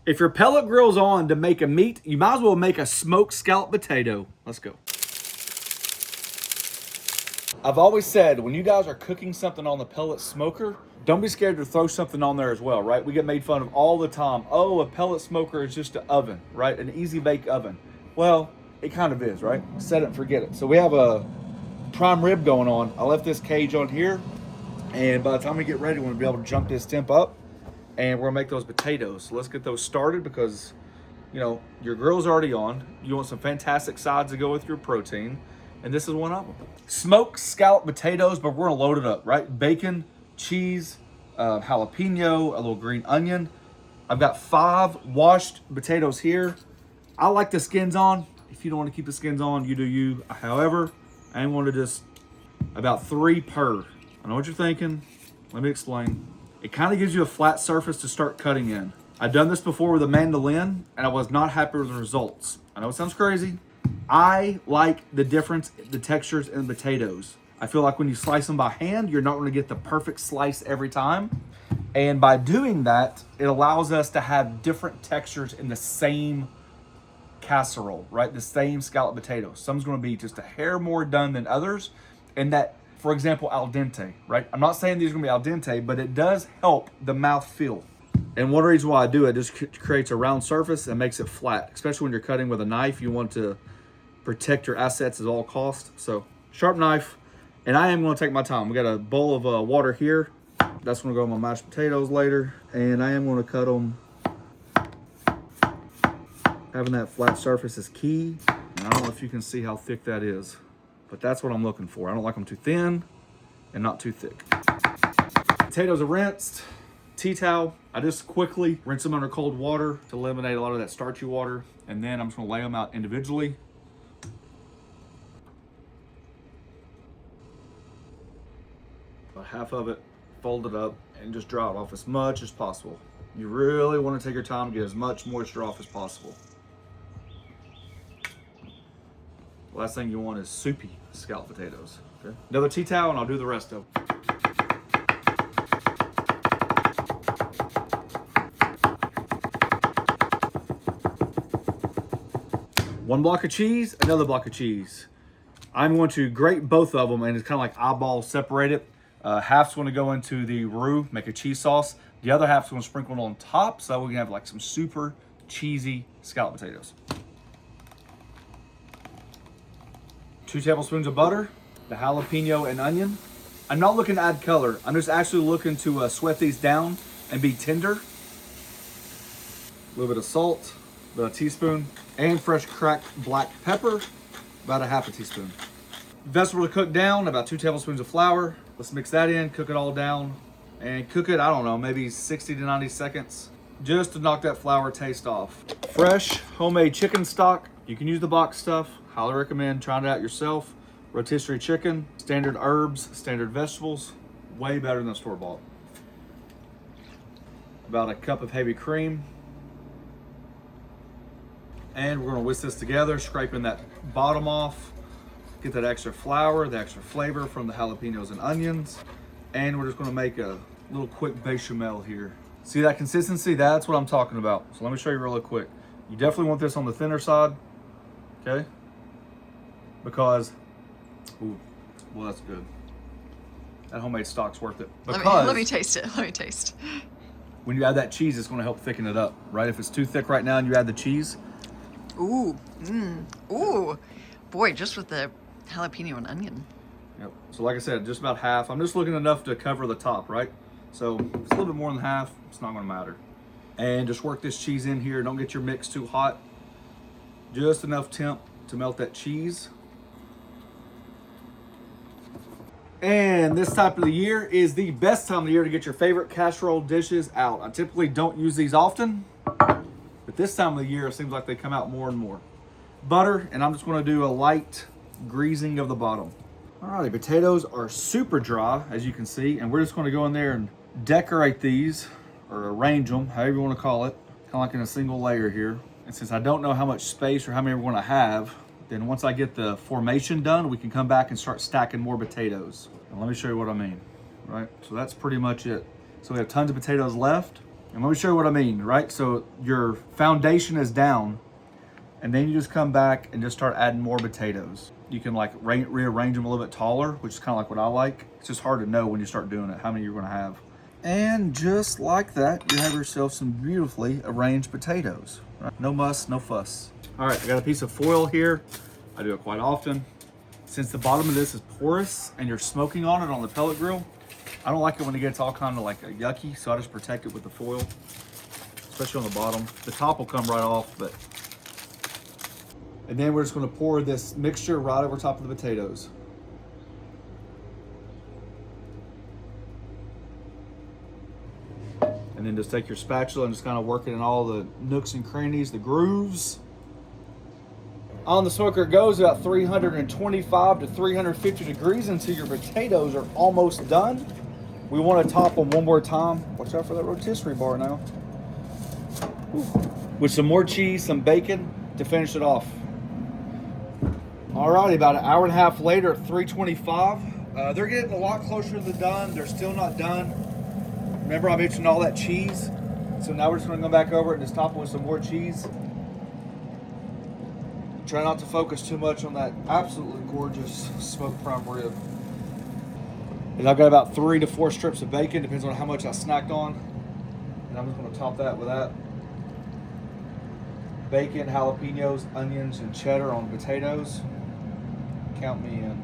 If your pellet grill's on to make a meat, you might as well make a smoked scalloped potato. Let's go. I've always said, when you guys are cooking something on the pellet smoker, don't be scared to throw something on there as well, right? We get made fun of all the time. Oh, a pellet smoker is just an oven, right? An easy bake oven. Well, it kind of is, right? Set it and forget it. So we have a prime rib going on. I left this cage on here, and by the time we get ready, we're gonna be able to jump this temp up, and we're gonna make those potatoes. So let's get those started because, you know, your grill's already on. You want some fantastic sides to go with your protein, and this is one of them. Smoked scalloped potatoes, but we're gonna load it up, right? Bacon, cheese, jalapeno, a little green onion. I've got 5 washed potatoes here. I like the skins on. If you don't want to keep the skins on, you do you. However, I am going to just about 3 per. I know what you're thinking. Let me explain. It kind of gives you a flat surface to start cutting in. I've done this before with a mandolin, and I was not happy with the results. I know it sounds crazy. I like the difference, the textures in the potatoes. I feel like when you slice them by hand, you're not going to get the perfect slice every time. And by doing that, it allows us to have different textures in the same casserole, right? The same scalloped potato. Some's going to be just a hair more done than others. And that, for example, al dente, right? I'm not saying these are going to be al dente, but it does help the mouth feel. And one reason why I do it, just creates a round surface and makes it flat. Especially when you're cutting with a knife, you want to protect your assets at all costs. So sharp knife, and I am going to take my time. We got a bowl of water here. That's going to go on my mashed potatoes later. And I am going to cut them. Having that flat surface is key. And I don't know if you can see how thick that is, but that's what I'm looking for. I don't like them too thin and not too thick. Potatoes are rinsed. Tea towel. I just quickly rinse them under cold water to eliminate a lot of that starchy water. And then I'm just going to lay them out individually. About half of it, fold it up, and just dry it off as much as possible. You really want to take your time to get as much moisture off as possible. Last thing you want is soupy scalloped potatoes. Okay. Another tea towel, and I'll do the rest of them. One block of cheese, another block of cheese. I'm going to grate both of them, and it's kind of like eyeball separated. Half's going to go into the roux, make a cheese sauce. The other half's going to sprinkle it on top, so we can have like some super cheesy scalloped potatoes. 2 tablespoons of butter, the jalapeno and onion. I'm not looking to add color. I'm just actually looking to sweat these down and be tender. A little bit of salt, about a teaspoon, and fresh cracked black pepper, about a half a teaspoon. Vegetable to cook down, about 2 tablespoons of flour. Let's mix that in, cook it all down, and cook it, I don't know, maybe 60 to 90 seconds, just to knock that flour taste off. Fresh homemade chicken stock. You can use the box stuff. Highly recommend trying it out yourself. Rotisserie chicken, standard herbs, standard vegetables, way better than store-bought. About a cup of heavy cream. And we're gonna whisk this together, scraping that bottom off. Get that extra flour, the extra flavor from the jalapenos and onions. And we're just gonna make a little quick bechamel here. See that consistency? That's what I'm talking about. So let me show you really quick. You definitely want this on the thinner side, okay? Because, ooh, well, that's good. That homemade stock's worth it. Because let me taste it. Let me taste. When you add that cheese, it's going to help thicken it up, right? If it's too thick right now and you add the cheese. Ooh, ooh, boy, just with the jalapeno and onion. Yep. So like I said, just about half. I'm just looking enough to cover the top, right? So if it's a little bit more than half, it's not going to matter. And just work this cheese in here. Don't get your mix too hot. Just enough temp to melt that cheese. And this time of the year is the best time of the year to get your favorite casserole dishes out. I typically don't use these often, but this time of the year it seems like they come out more and more. Butter, and I'm just going to do a light greasing of the bottom. Alrighty, potatoes are super dry, as you can see, and we're just going to go in there and decorate these, or arrange them, however you want to call it, kind of like in a single layer here. And since I don't know how much space or how many we're going to have, then once I get the formation done, we can come back and start stacking more potatoes. And let me show you what I mean, right? So that's pretty much it. So we have tons of potatoes left, And let me show you what I mean, right? So your foundation is down, and then you just come back and just start adding more potatoes. You can like rearrange them a little bit taller, which is kind of like what I like. It's just hard to know when you start doing it how many you're gonna have. And just like that, you have yourself some beautifully arranged potatoes. Right? No muss, no fuss. All right, I got a piece of foil here. I do it quite often. Since the bottom of this is porous and you're smoking on it on the pellet grill, I don't like it when it gets all kind of like yucky, so I just protect it with the foil, especially on the bottom. The top will come right off, but. And then we're just gonna pour this mixture right over top of the potatoes. And then just take your spatula and just kind of work it in all the nooks and crannies, the grooves. On the smoker it goes about 325 to 350 degrees until your potatoes are almost done. We want to top them one more time. Watch out for that rotisserie bar now. Ooh. With some more cheese, some bacon to finish it off. Alrighty, about an hour and a half later at 325. They're getting a lot closer to the done. They're still not done. Remember I mentioned all that cheese? So now we're just gonna go back over it and just top it with some more cheese. Try not to focus too much on that absolutely gorgeous smoked prime rib. And I've got about 3 to 4 strips of bacon, depends on how much I snacked on. And I'm just gonna top that with that. Bacon, jalapenos, onions, and cheddar on potatoes. Count me in.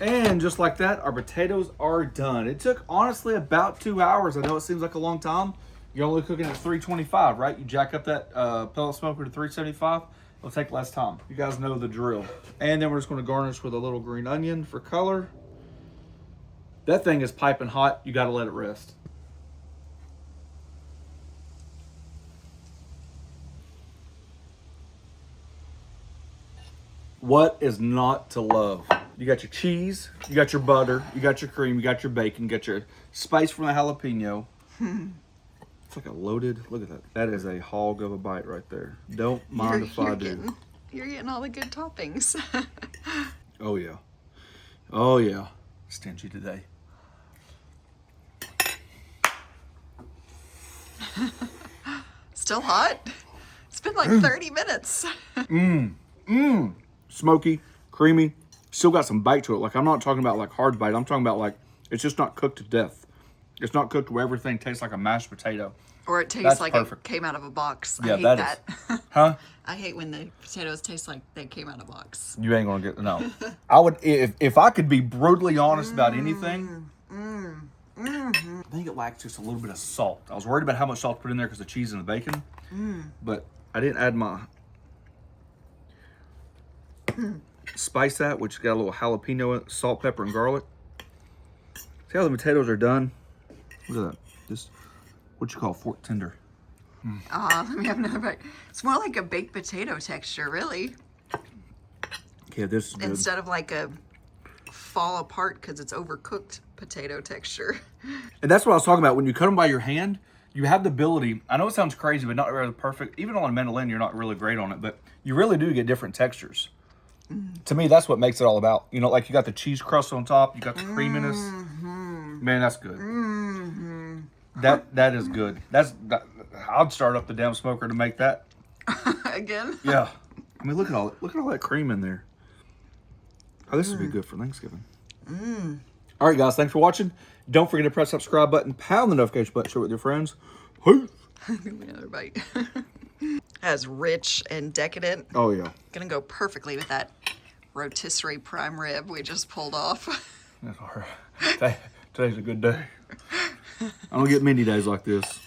And just like that, our potatoes are done. It took honestly about 2 hours. I know it seems like a long time. You're only cooking at 325, right? You jack up that pellet smoker to 375. It'll take less time. You guys know the drill. And then we're just gonna garnish with a little green onion for color. That thing is piping hot. You gotta let it rest. What is not to love? You got your cheese, you got your butter, you got your cream, you got your bacon, you got your spice from the jalapeno. It's like a loaded, look at that. That is a hog of a bite right there. Don't mind if I do. You're getting all the good toppings. Oh yeah. Oh yeah. Stingy today. Still hot? It's been like 30 minutes. Smoky, creamy, still got some bite to it. Like I'm not talking about like hard bite. I'm talking about like, it's just not cooked to death. It's not cooked where everything tastes like a mashed potato. Or it tastes like perfect. It came out of a box. Yeah, I hate that. Huh? I hate when the potatoes taste like they came out of a box. You ain't gonna get, no. I would, if I could be brutally honest about anything, I think it lacks just a little bit of salt. I was worried about how much salt to put in there because of the cheese and the bacon, but I didn't add my spice that, which got a little jalapeno in it, salt, pepper, and garlic. See how the potatoes are done? Look at that. This, what you call fork tender. Let me have another bite. It's more like a baked potato texture, really. Yeah, this is good. Instead of like a fall apart because it's overcooked potato texture. And that's what I was talking about. When you cut them by your hand, you have the ability, I know it sounds crazy, but not really perfect. Even on a mandolin, you're not really great on it, but you really do get different textures. To me, that's what makes it all about. You know, like you got the cheese crust on top, you got the creaminess. Man, that's good. That is good. I'd start up the damn smoker to make that. Again? Yeah. I mean, look at all that cream in there. Oh, this would be good for Thanksgiving. All right, guys, thanks for watching. Don't forget to press that subscribe button, pound the notification button, share it with your friends. Peace. Another bite. As rich and decadent. Oh, yeah. Gonna go perfectly with that rotisserie prime rib we just pulled off. That's all right. Today's a good day. I don't get many days like this.